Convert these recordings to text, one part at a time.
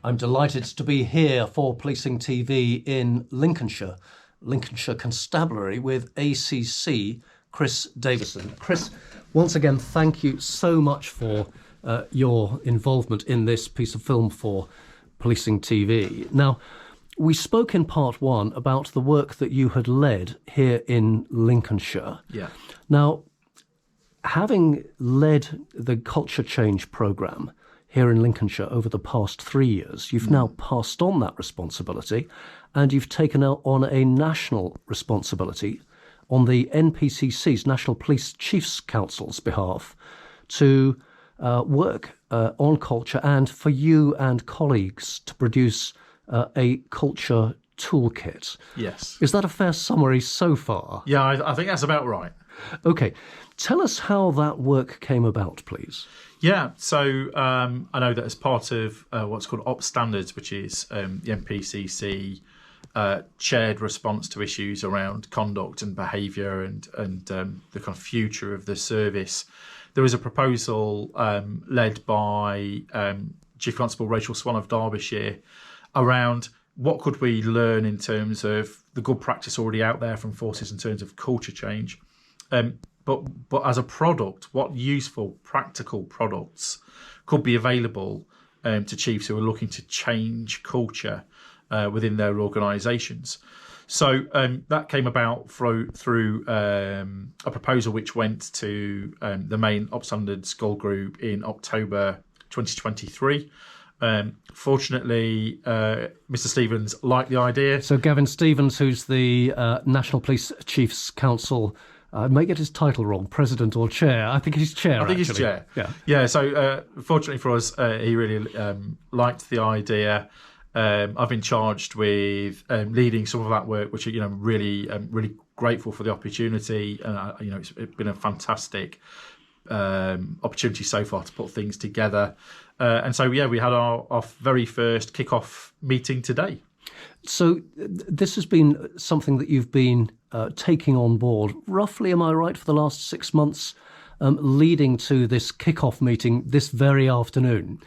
I'm delighted to be here for Policing TV in Lincolnshire Constabulary with ACC Chris Davison. Chris, once again, thank you so much for your involvement in this piece of film for Policing TV. Now, we spoke in part one about the work that you had led here in Lincolnshire. Yeah. Now, having led the culture change programme here in Lincolnshire over the past 3 years, you've now passed on that responsibility and you've taken on a national responsibility on the NPCC's, National Police Chiefs Council's behalf to work on culture and for you and colleagues to produce a culture toolkit. Yes. Is that a fair summary so far? Yeah, I think that's about right. Okay. Tell us how that work came about, please. Yeah, so I know that as part of what's called OPS standards, which is the NPCC shared response to issues around conduct and behaviour and the kind of future of the service, there was a proposal led by Chief Constable Rachel Swan of Derbyshire around what could we learn in terms of the good practice already out there from forces in terms of culture change. But as a product, what useful, practical products could be available to chiefs who are looking to change culture within their organisations? So that came about through a proposal which went to the main Ops Standards Goal Group in October 2023. Fortunately, Mr. Stevens liked the idea. So Gavin Stevens, who's the National Police Chiefs Council, I may get his title wrong, president or chair. I think he's chair, I think he's chair. Yeah, so fortunately for us, he really liked the idea. I've been charged with leading some of that work, which really grateful for the opportunity. It's been a fantastic opportunity so far to put things together. And so, we had our very first kick-off meeting today. So this has been something that you've been taking on board, roughly, am I right, for the last 6 months, leading to this kick-off meeting this very afternoon.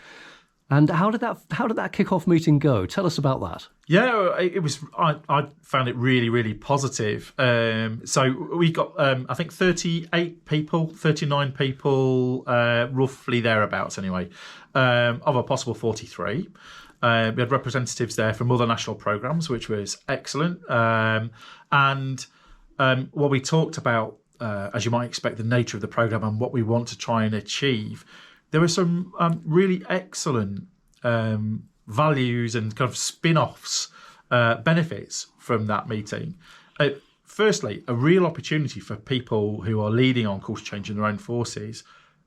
And how did that kick-off meeting go? Tell us about that. Yeah, it was. I found it really, really positive. So we got, I think, 39 people, roughly thereabouts anyway, of a possible 43. We had representatives there from other national programmes, which was excellent. And what we talked about, as you might expect, the nature of the programme and what we want to try and achieve. There were some really excellent values and kind of spin-offs, benefits from that meeting. Firstly, a real opportunity for people who are leading on culture change in their own forces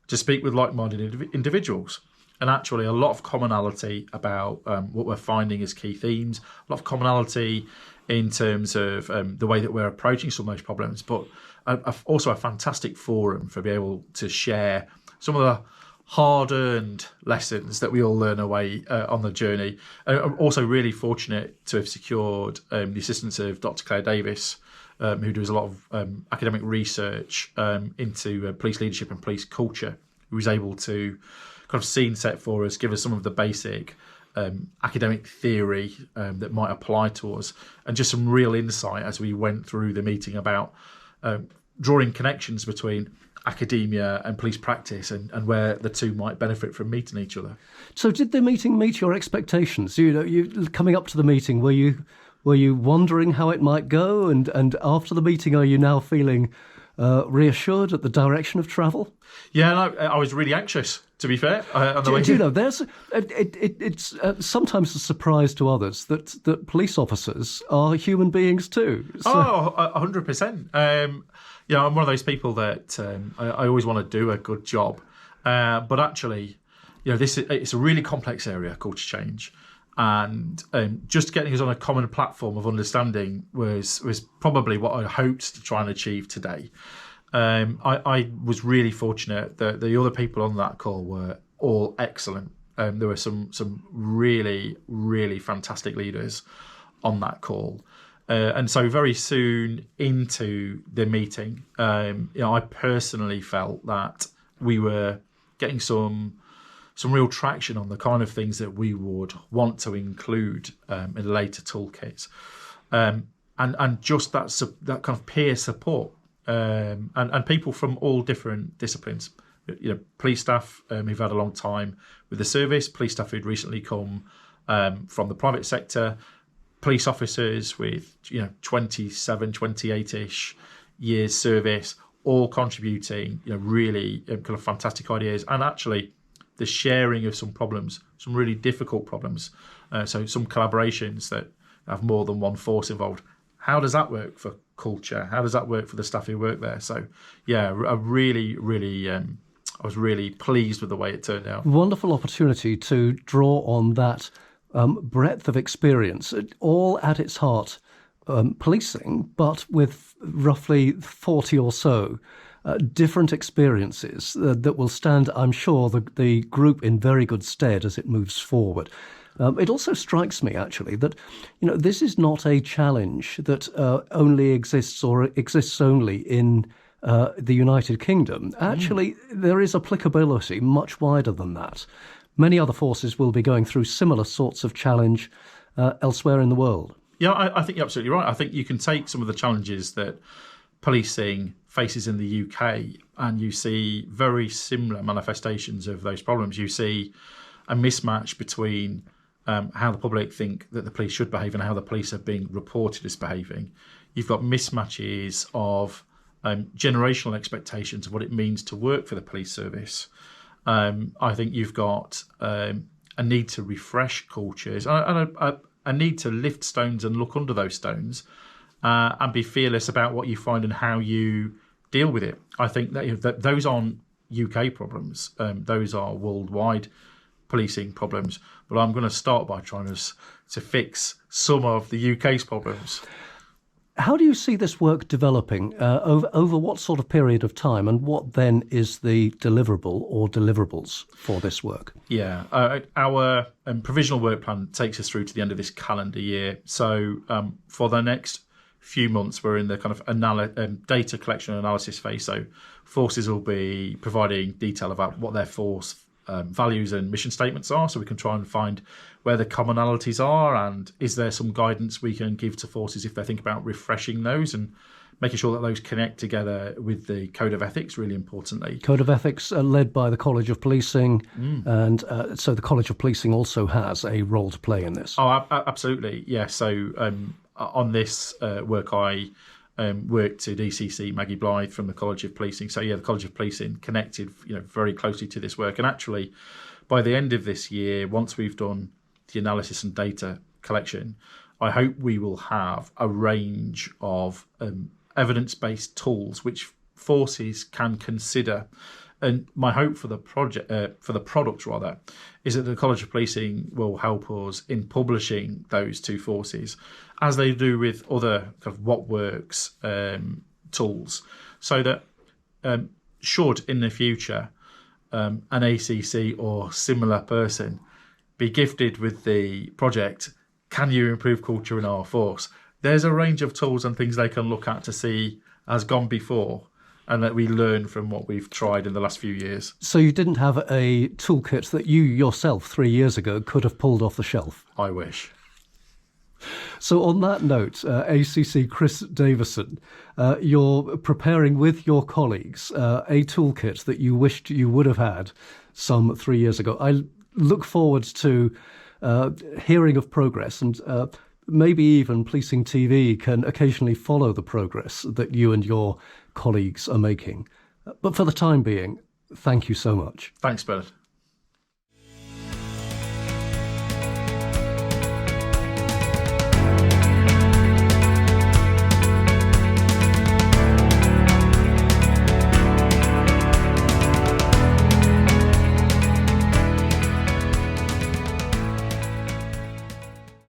to speak with like-minded individuals. And actually a lot of commonality about what we're finding as key themes, a lot of commonality in terms of the way that we're approaching some of those problems, but also a fantastic forum for being able to share some of the hard-earned lessons that we all learn away on the journey. I'm also really fortunate to have secured the assistance of Dr. Claire Davis, who does a lot of academic research into police leadership and police culture, who was able to kind of scene set for us, give us some of the basic academic theory that might apply to us, and just some real insight as we went through the meeting about drawing connections between academia and police practice and where the two might benefit from meeting each other. So did the meeting meet your expectations? You coming up to the meeting, were you wondering how it might go? And after the meeting, are you now feeling reassured at the direction of travel? Yeah, I was really anxious, to be fair. It's sometimes a surprise to others that police officers are human beings too. So. 100%. I'm one of those people that I always want to do a good job, but actually, it's a really complex area, culture change, and just getting us on a common platform of understanding was probably what I hoped to try and achieve today. I was really fortunate that the other people on that call were all excellent. There were some really, really fantastic leaders on that call. And so very soon into the meeting, I personally felt that we were getting some some real traction on the kind of things that we would want to include in later toolkits, and just that kind of peer support, and people from all different disciplines. Police staff who've had a long time with the service, police staff who'd recently come from the private sector, police officers with 27, 28-ish years service, all contributing really kind of fantastic ideas, and actually the sharing of some problems, some really difficult problems. So some collaborations that have more than one force involved. How does that work for culture? How does that work for the staff who work there? So yeah, I was really pleased with the way it turned out. Wonderful opportunity to draw on that breadth of experience, all at its heart policing, but with roughly 40 or so different experiences that will stand, I'm sure, the group in very good stead as it moves forward. It also strikes me, actually, that this is not a challenge that only exists or exists only in the United Kingdom. Actually, there is applicability much wider than that. Many other forces will be going through similar sorts of challenge elsewhere in the world. Yeah, I think you're absolutely right. I think you can take some of the challenges that policing faces in the UK, and you see very similar manifestations of those problems. You see a mismatch between how the public think that the police should behave and how the police are being reported as behaving. You've got mismatches of generational expectations of what it means to work for the police service. I think you've got a need to refresh cultures and a need to lift stones and look under those stones and be fearless about what you find and how you deal with it. I think that those aren't UK problems. Those are worldwide policing problems. But I'm going to start by trying to fix some of the UK's problems. How do you see this work developing over what sort of period of time, and what then is the deliverable or deliverables for this work? Yeah, our provisional work plan takes us through to the end of this calendar year. So for the next few months, we're in the kind of data collection and analysis phase. So forces will be providing detail about what their force values and mission statements are, so we can try and find where the commonalities are, and is there some guidance we can give to forces if they think about refreshing those and making sure that those connect together with the Code of Ethics, really importantly. Code of Ethics led by the College of Policing, and so the College of Policing also has a role to play in this. Oh, absolutely, yeah. So on this work, I worked at ACC, Maggie Blythe from the College of Policing. So yeah, the College of Policing connected very closely to this work. And actually, by the end of this year, once we've done the analysis and data collection, I hope we will have a range of evidence-based tools which forces can consider. And my hope for the product is that the College of Policing will help us in publishing those two forces, as they do with other kind of what works tools, so that should in the future an ACC or similar person be gifted with the project, can you improve culture in our force? There's a range of tools and things they can look at to see has gone before, and that we learn from what we've tried in the last few years. So you didn't have a toolkit that you yourself 3 years ago could have pulled off the shelf? I wish. So on that note, ACC Chris Davison, you're preparing with your colleagues a toolkit that you wished you would have had some 3 years ago. I look forward to hearing of progress, and maybe even PolicingTV can occasionally follow the progress that you and your colleagues are making. But for the time being, thank you so much. Thanks, Bernard.